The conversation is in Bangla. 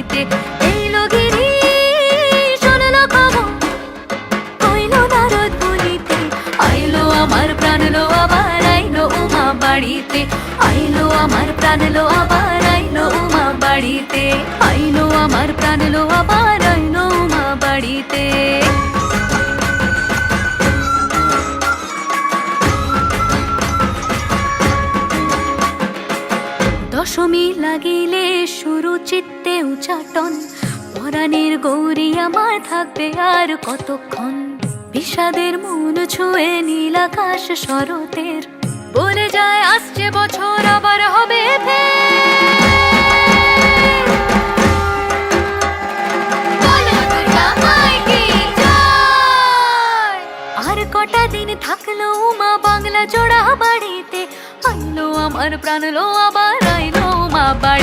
বাড়িতে। এইলো গিরি শুনলো খবর, কইলো নারদ বলিতে, আইলো আমার প্রাণ লো আবার আইলো উমা বাড়িতে। আইলো আমার প্রাণ লো আবার আইলো উমা বাড়িতে। আইলো আমার প্রাণ লো আবার আইলো উমা বাড়িতে। দশমী লাগিলে শুরু চিত্তে উচাটন, পরাণের গৌরী আমার থাকবে আর কতক্ষণ। বিষাদের মন ছুঁয়ে নীল আকাশ শরতের, বলে যায় আসছে বছর আবার হবে ফের। বলো দুর্গা মাই কি জয়। আর কটা দিন থাকলো উমা বাংলা জোড়া বাড়িতে। আইলো আমার প্রাণ লো আবার আইলো উমা বাড়িতে।